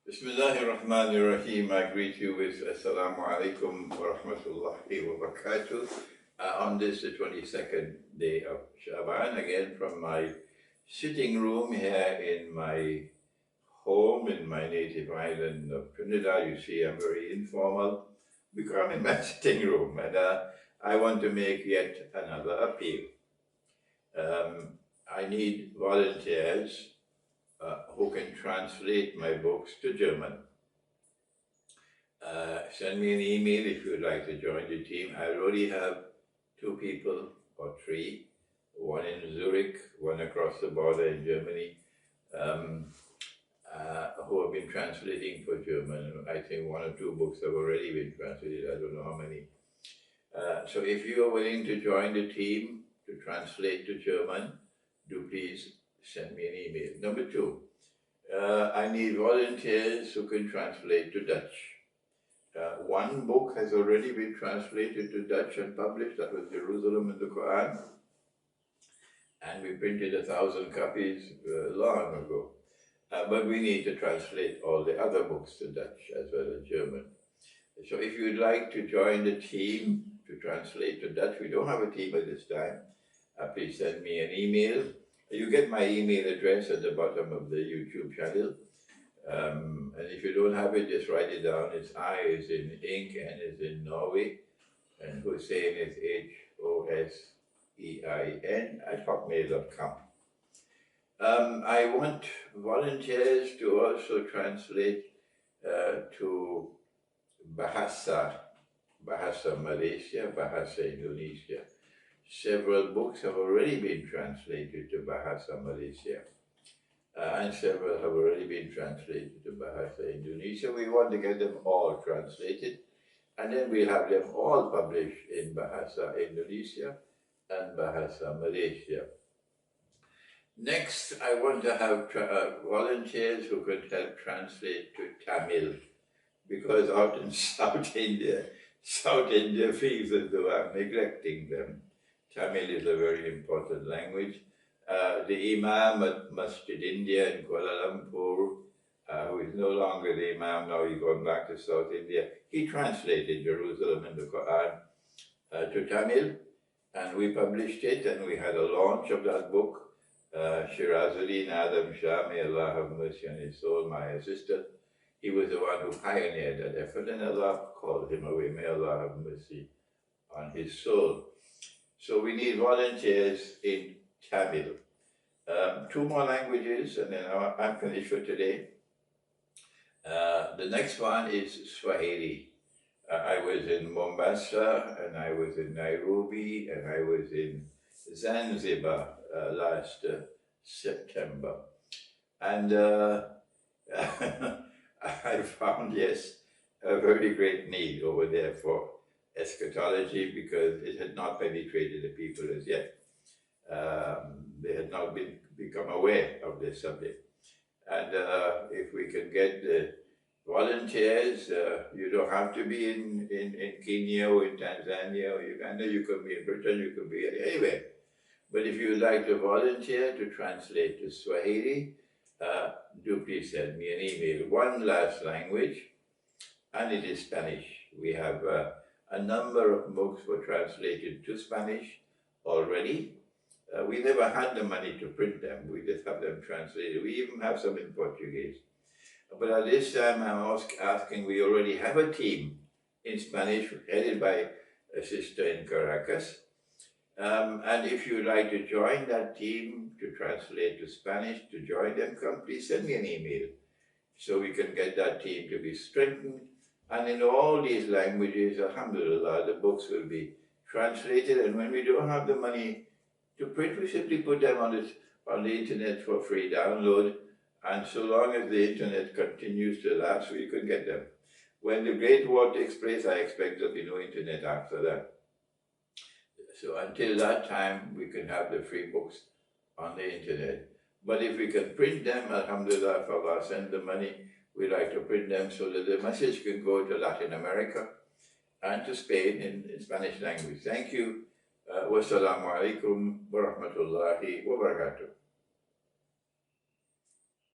Bismillahirrahmanirrahim. I greet you with Assalamu alaikum wa rahmatullahi wa barakatuh. On this, the 22nd day of Shaban, again from my sitting room here in my home in my native island of Trinidad. You see, I'm very informal because I'm in my sitting room, and I want to make yet another appeal. I need volunteers who can translate my books to German. Send me an email if you'd like to join the team. I already have 2 people or 3, one in Zurich, one across the border in Germany, who have been translating for German. I think 1 or 2 books have already been translated. I don't know how many. So if you are willing to join the team to translate to German, do please send me an email. Number 2, I need volunteers who can translate to Dutch. 1 book has already been translated to Dutch and published. That was Jerusalem and the Quran. And we printed 1,000 copies long ago. But we need to translate all the other books to Dutch as well as German. So if you'd like to join the team to translate to Dutch, we don't have a team at this time, please send me an email. You get my email address at the bottom of the YouTube channel. And if you don't have it, just write it down. It's I is in ink, N is in Norway, and Hussein is Hosein at hotmail.com. I want volunteers to also translate to Bahasa Malaysia, Bahasa Indonesia. Several books have already been translated to Bahasa Malaysia. And several have already been translated to Bahasa Indonesia. We want to get them all translated, and then we'll have them all published in Bahasa Indonesia and Bahasa Malaysia. Next, I want to have volunteers who could help translate to Tamil, because out in South India feels as though I'm neglecting them. Tamil is a very important language. The Imam at Masjid India in Kuala Lumpur, who is no longer the Imam, now he's gone back to South India, he translated Jerusalem and the Quran to Tamil, and we published it, and we had a launch of that book. Shirazuddin Adam Shah, may Allah have mercy on his soul, my assistant, he was the one who pioneered that effort, and Allah called him away. May Allah have mercy on his soul. So we need volunteers in Tamil. 2 more languages, and then I'm finished for today. The next one is Swahili. I was in Mombasa, and I was in Nairobi, and I was in Zanzibar last September. And I found, yes, a very great need over there for eschatology, because it had not penetrated the people as yet. They had not become aware of this subject. And if we can get the volunteers, you don't have to be in Kenya or in Tanzania or Uganda. You could be in Britain, you could be anywhere. But if you would like to volunteer to translate to Swahili, do please send me an email. 1 last language, and it is Spanish. We have a number of books were translated to Spanish already. We never had the money to print them. We just have them translated. We even have some in Portuguese. But at this time, I'm asking, we already have a team in Spanish headed by a sister in Caracas. And if you'd like to join that team to translate to Spanish, to join them, please send me an email so we can get that team to be strengthened. And in all these languages, alhamdulillah, the books will be translated. And when we don't have the money to print, we simply put them on the internet for free download. And so long as the internet continues to last, we can get them. When the Great War takes place, I expect there'll be no internet after that. So until that time, we can have the free books on the internet. But if we can print them, alhamdulillah, if Allah send the money, we like to print them so that the message can go to Latin America and to Spain in Spanish language. Thank you. Wassalamu alaikum wa rahmatullahi wa barakatuh.